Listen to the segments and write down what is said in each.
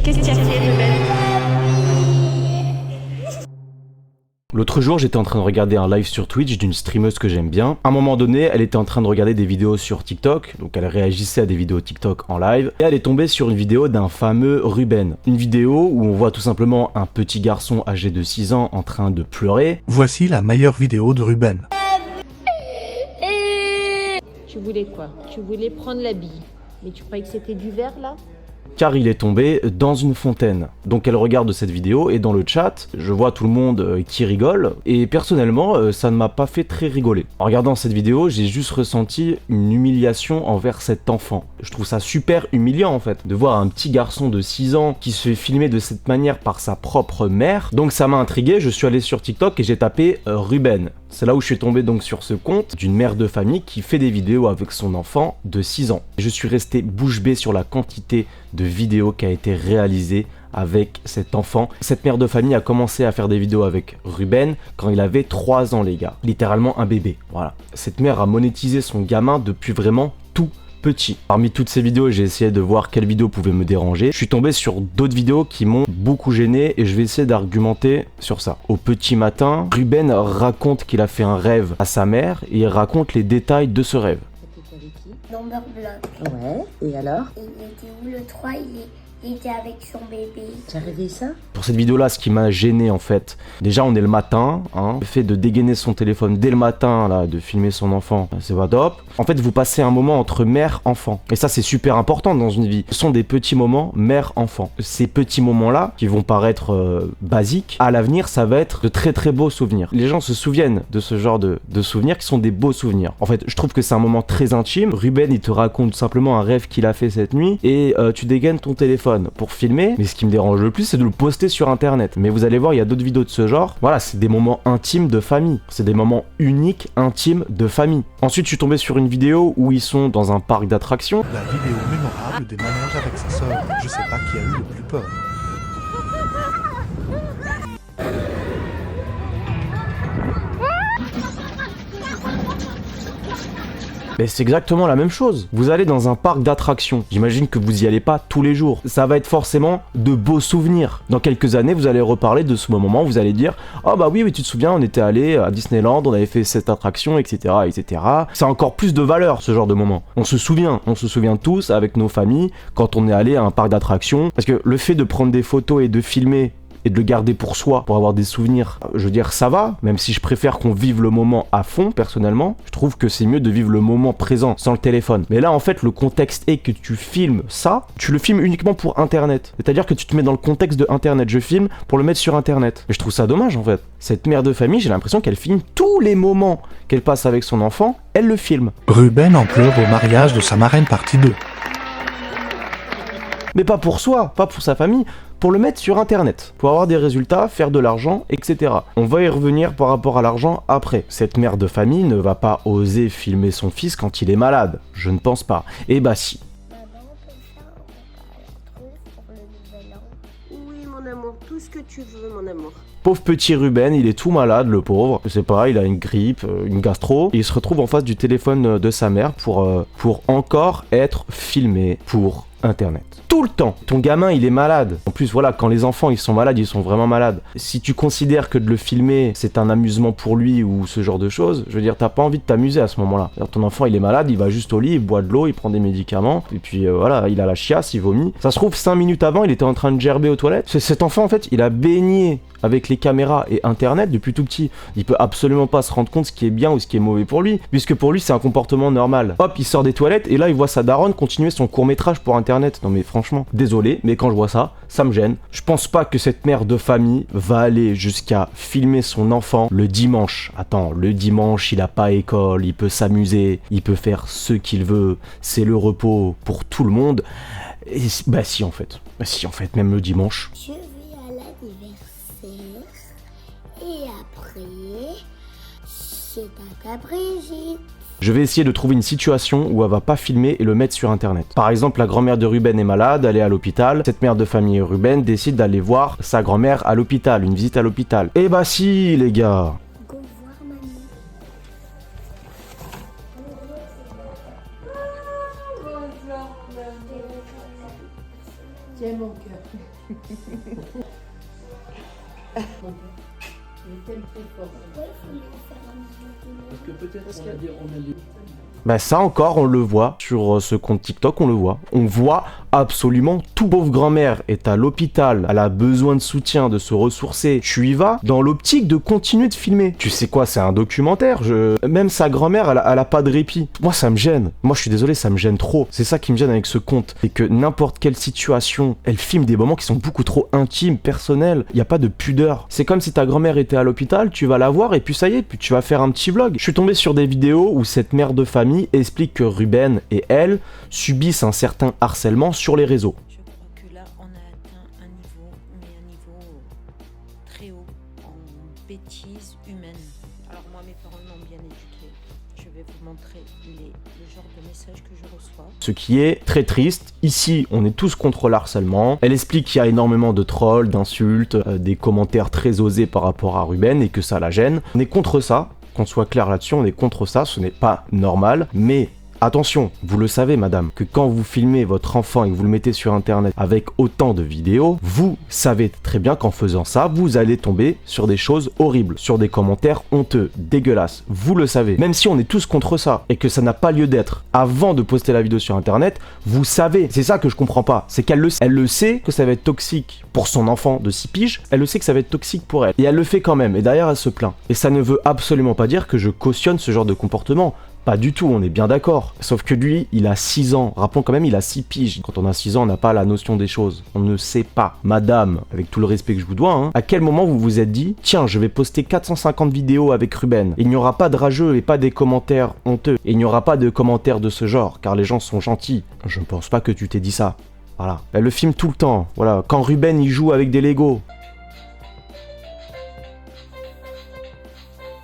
Qu'est-ce que tu as fait, Ruben? L'autre jour, j'étais en train de regarder un live sur Twitch d'une streameuse que j'aime bien. À un moment donné, elle était en train de regarder des vidéos sur TikTok, donc elle réagissait à des vidéos TikTok en live, et elle est tombée sur une vidéo d'un fameux Ruben. Une vidéo où on voit tout simplement un petit garçon âgé de 6 ans en train de pleurer. Voici la meilleure vidéo de Ruben. Tu voulais quoi? Tu voulais prendre la bille. Mais tu croyais que c'était du verre là? Car il est tombé dans une fontaine. Donc elle regarde cette vidéo et dans le chat, je vois tout le monde qui rigole et personnellement, ça ne m'a pas fait très rigoler. En regardant cette vidéo, j'ai juste ressenti une humiliation envers cet enfant. Je trouve ça super humiliant en fait, de voir un petit garçon de 6 ans qui se fait filmer de cette manière par sa propre mère. Donc ça m'a intrigué, je suis allé sur TikTok et j'ai tapé Ruben. C'est là où je suis tombé donc sur ce compte d'une mère de famille qui fait des vidéos avec son enfant de 6 ans. Je suis resté bouche bée sur la quantité de vidéos qui a été réalisée avec cet enfant. Cette mère de famille a commencé à faire des vidéos avec Ruben quand il avait 3 ans les gars. Littéralement un bébé, voilà. Cette mère a monétisé son gamin depuis vraiment tout petit. Parmi toutes ces vidéos, j'ai essayé de voir quelle vidéo pouvait me déranger. Je suis tombé sur d'autres vidéos qui m'ont beaucoup gêné et je vais essayer d'argumenter sur ça. Au petit matin, Ruben raconte qu'il a fait un rêve à sa mère et il raconte les détails de ce rêve. T'étais avec qui? Dans Block. Ouais, et alors? Il était où le 3? Il était avec son bébé. Tu as rêvé ça? Pour cette vidéo-là, ce qui m'a gêné en fait, déjà on est le matin, hein, le fait de dégainer son téléphone dès le matin, là, de filmer son enfant, c'est pas top. En fait, vous passez un moment entre mère-enfant. Et ça, c'est super important dans une vie. Ce sont des petits moments mère-enfant. Ces petits moments-là, qui vont paraître basiques, à l'avenir, ça va être de très très beaux souvenirs. Les gens se souviennent de ce genre de souvenirs qui sont des beaux souvenirs. En fait, je trouve que c'est un moment très intime. Ruben, il te raconte simplement un rêve qu'il a fait cette nuit et tu dégaines ton téléphone pour filmer, mais ce qui me dérange le plus, c'est de le poster sur internet. Mais vous allez voir, il y a d'autres vidéos de ce genre. Voilà, c'est des moments intimes de famille. C'est des moments uniques, intimes de famille. Ensuite, je suis tombé sur une vidéo où ils sont dans un parc d'attractions. La vidéo mémorable des manèges avec sa sœur. Je sais pas qui a eu le plus peur. Mais c'est exactement la même chose. Vous allez dans un parc d'attractions. J'imagine que vous y allez pas tous les jours. Ça va être forcément de beaux souvenirs. Dans quelques années, vous allez reparler de ce moment. Vous allez dire « Ah bah oui, tu te souviens, on était allé à Disneyland, on avait fait cette attraction, etc. etc. » C'est encore plus de valeur, ce genre de moment. On se souvient tous avec nos familles quand on est allé à un parc d'attractions. Parce que le fait de prendre des photos et de filmer et de le garder pour soi, pour avoir des souvenirs, je veux dire, ça va, même si je préfère qu'on vive le moment à fond, personnellement, je trouve que c'est mieux de vivre le moment présent, sans le téléphone. Mais là, en fait, le contexte est que tu filmes ça, tu le filmes uniquement pour Internet. C'est-à-dire que tu te mets dans le contexte de Internet, je filme pour le mettre sur Internet. Et je trouve ça dommage, en fait. Cette mère de famille, j'ai l'impression qu'elle filme tous les moments qu'elle passe avec son enfant, elle le filme. Ruben en pleure au mariage de sa marraine partie 2. Mais pas pour soi, pas pour sa famille, pour le mettre sur internet, pour avoir des résultats, faire de l'argent, etc. On va y revenir par rapport à l'argent après. Cette mère de famille ne va pas oser filmer son fils quand il est malade. Je ne pense pas. Eh bah si. Maman, on peut faire, on va aller pour le nouvel an. Oui, mon amour, tout ce que tu veux, mon amour. Pauvre petit Ruben, il est tout malade, le pauvre. Je sais pas, il a une grippe, une gastro. Et il se retrouve en face du téléphone de sa mère pour encore être filmé pour Internet. Tout le temps. Ton gamin, il est malade. En plus, voilà, quand les enfants, ils sont malades, ils sont vraiment malades. Si tu considères que de le filmer, c'est un amusement pour lui ou ce genre de choses, je veux dire, t'as pas envie de t'amuser à ce moment-là. C'est-à-dire, ton enfant, il est malade, il va juste au lit, il boit de l'eau, il prend des médicaments, et puis voilà, il a la chiasse, il vomit. Ça se trouve, 5 minutes avant, il était en train de gerber aux toilettes. Cet enfant, en fait, il a baigné avec les caméras et internet depuis tout petit. Il peut absolument pas se rendre compte ce qui est bien ou ce qui est mauvais pour lui, puisque pour lui c'est un comportement normal. Hop, il sort des toilettes et là il voit sa daronne continuer son court-métrage pour internet. Non mais franchement, désolé, mais quand je vois ça, ça me gêne. Je pense pas que cette mère de famille va aller jusqu'à filmer son enfant le dimanche. Attends, le dimanche il a pas école, il peut s'amuser, il peut faire ce qu'il veut, c'est le repos pour tout le monde. Et bah si en fait, même le dimanche. Je vais à l'anniversaire et après, c'est Tata Brigitte. Je vais essayer de trouver une situation où elle va pas filmer et le mettre sur internet. Par exemple, la grand-mère de Ruben est malade, elle est à l'hôpital. Cette mère de famille Ruben décide d'aller voir sa grand-mère à l'hôpital, une visite à l'hôpital. Eh bah si les gars. Go voir mamie. Tu aimes mon cœur. Je t'aime très fort. Pourquoi il faut lui faire un bisou? Parce que peut-être on a dit. Bah ça encore, on le voit sur ce compte TikTok, on le voit. On voit absolument tout. Pauvre grand-mère est à l'hôpital, elle a besoin de soutien, de se ressourcer. Tu y vas dans l'optique de continuer de filmer. Tu sais quoi, c'est un documentaire. Même sa grand-mère, elle a pas de répit. Moi, ça me gêne. Moi, je suis désolé, ça me gêne trop. C'est ça qui me gêne avec ce compte. C'est que n'importe quelle situation, elle filme des moments qui sont beaucoup trop intimes, personnels. Il n'y a pas de pudeur. C'est comme si ta grand-mère était à l'hôpital, tu vas la voir et puis ça y est, puis tu vas faire un petit vlog. Je suis tombé sur des vidéos où cette mère de famille explique que Ruben et elle subissent un certain harcèlement sur les réseaux. Je crois que là, on a atteint un niveau, mais un niveau très haut en bêtises humaines. Alors moi, mes parents m'ont bien éduqué. Je vais vous montrer le genre de messages que je reçois. Ce qui est très triste. Ici, on est tous contre le harcèlement. Elle explique qu'il y a énormément de trolls, d'insultes, des commentaires très osés par rapport à Ruben et que ça la gêne. On est contre ça. Qu'on soit clair là-dessus, on est contre ça, ce n'est pas normal, mais attention, vous le savez madame, que quand vous filmez votre enfant et que vous le mettez sur internet avec autant de vidéos, vous savez très bien qu'en faisant ça, vous allez tomber sur des choses horribles, sur des commentaires honteux, dégueulasses, vous le savez. Même si on est tous contre ça et que ça n'a pas lieu d'être, avant de poster la vidéo sur internet, vous savez, c'est ça que je comprends pas, c'est qu'elle le sait que ça va être toxique pour son enfant de 6 piges, elle le sait que ça va être toxique pour elle, et elle le fait quand même, et derrière elle se plaint. Et ça ne veut absolument pas dire que je cautionne ce genre de comportement. Pas du tout, on est bien d'accord. Sauf que lui, il a 6 ans. Rappelons quand même, il a 6 piges. Quand on a 6 ans, on n'a pas la notion des choses. On ne sait pas. Madame, avec tout le respect que je vous dois, hein, à quel moment vous vous êtes dit « Tiens, je vais poster 450 vidéos avec Ruben. Il n'y aura pas de rageux et pas des commentaires honteux. Et il n'y aura pas de commentaires de ce genre, car les gens sont gentils. » Je ne pense pas que tu t'es dit ça. Voilà. Elle le filme tout le temps. Voilà. Quand Ruben, il joue avec des Legos.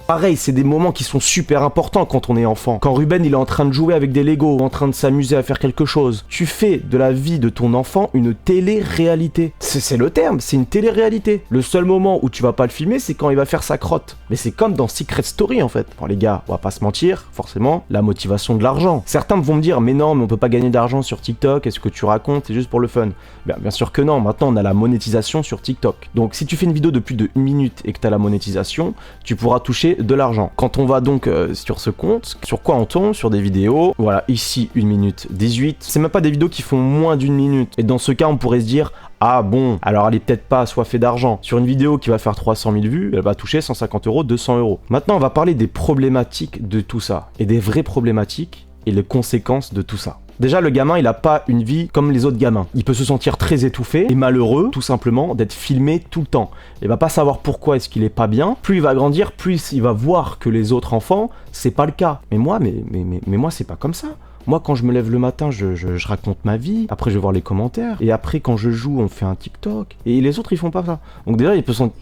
Pareil, c'est des moments qui sont super importants quand on est enfant. Quand Ruben il est en train de jouer avec des Legos, en train de s'amuser à faire quelque chose, tu fais de la vie de ton enfant une télé-réalité. C'est le terme, c'est une télé-réalité. Le seul moment où tu vas pas le filmer, c'est quand il va faire sa crotte. Mais c'est comme dans Secret Story en fait. Bon les gars, on va pas se mentir, forcément, la motivation de l'argent. Certains vont me dire, mais non, mais on peut pas gagner d'argent sur TikTok, est-ce que tu racontes, c'est juste pour le fun. Bien sûr que non, maintenant on a la monétisation sur TikTok. Donc si tu fais une vidéo de plus de 1 minute et que tu as la monétisation, tu pourras toucher de l'argent. Quand on va donc sur ce compte, sur quoi on tombe? Sur des vidéos, voilà, ici 1 minute 18, c'est même pas des vidéos qui font moins d'1 minute. Et dans ce cas, on pourrait se dire, ah bon, alors elle est peut-être pas assoiffée d'argent. Sur une vidéo qui va faire 300 000 vues, elle va toucher 150 €, 200 €. Maintenant, on va parler des problématiques de tout ça, et des vraies problématiques, et les conséquences de tout ça. Déjà, le gamin, il a pas une vie comme les autres gamins. Il peut se sentir très étouffé et malheureux, tout simplement, d'être filmé tout le temps. Il va pas savoir pourquoi est-ce qu'il est pas bien. Plus il va grandir, plus il va voir que les autres enfants, c'est pas le cas. Mais moi, moi, c'est pas comme ça. Moi, quand je me lève le matin, je raconte ma vie. Après, je vais voir les commentaires. Et après, quand je joue, on fait un TikTok. Et les autres, ils font pas ça. Donc déjà, il peut s'en...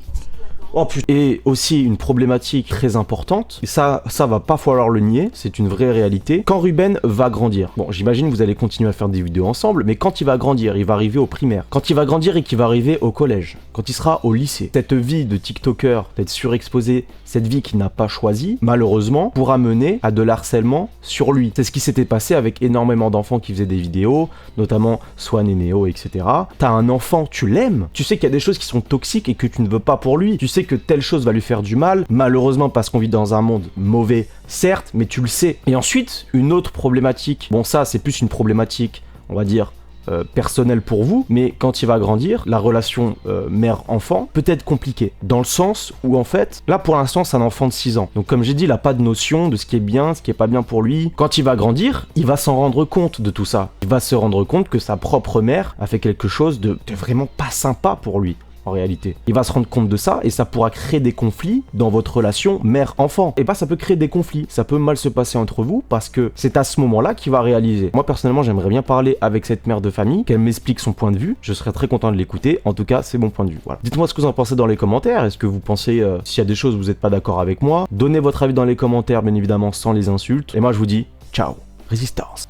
Oh putain. Et aussi une problématique très importante, et ça va pas falloir le nier, c'est une vraie réalité. Quand Ruben va grandir, bon j'imagine que vous allez continuer à faire des vidéos ensemble, mais quand il va grandir, il va arriver au primaire. Quand il va grandir et qu'il va arriver au collège, quand il sera au lycée, cette vie de TikToker, d'être surexposé, cette vie qu'il n'a pas choisie, malheureusement, pourra mener à de l'harcèlement sur lui. C'est ce qui s'était passé avec énormément d'enfants qui faisaient des vidéos, notamment Swan et Neo, etc. T'as un enfant, tu l'aimes, tu sais qu'il y a des choses qui sont toxiques et que tu ne veux pas pour lui, tu sais que telle chose va lui faire du mal, malheureusement parce qu'on vit dans un monde mauvais, certes, mais tu le sais. Et ensuite, une autre problématique, bon ça c'est plus une problématique, on va dire, personnelle pour vous, mais quand il va grandir, la relation mère-enfant peut être compliquée, dans le sens où en fait, là pour l'instant c'est un enfant de 6 ans, donc comme j'ai dit, il a pas de notion de ce qui est bien, ce qui est pas bien pour lui. Quand il va grandir, il va s'en rendre compte de tout ça, il va se rendre compte que sa propre mère a fait quelque chose de vraiment pas sympa pour lui. En réalité, il va se rendre compte de ça et ça pourra créer des conflits dans votre relation mère-enfant. Et bah ça peut créer des conflits, ça peut mal se passer entre vous parce que c'est à ce moment-là qu'il va réaliser. Moi personnellement j'aimerais bien parler avec cette mère de famille, qu'elle m'explique son point de vue, je serais très content de l'écouter, en tout cas c'est mon point de vue. Voilà. Dites-moi ce que vous en pensez dans les commentaires, est-ce que vous pensez, s'il y a des choses où vous n'êtes pas d'accord avec moi, donnez votre avis dans les commentaires bien évidemment sans les insultes, et moi je vous dis ciao, résistance.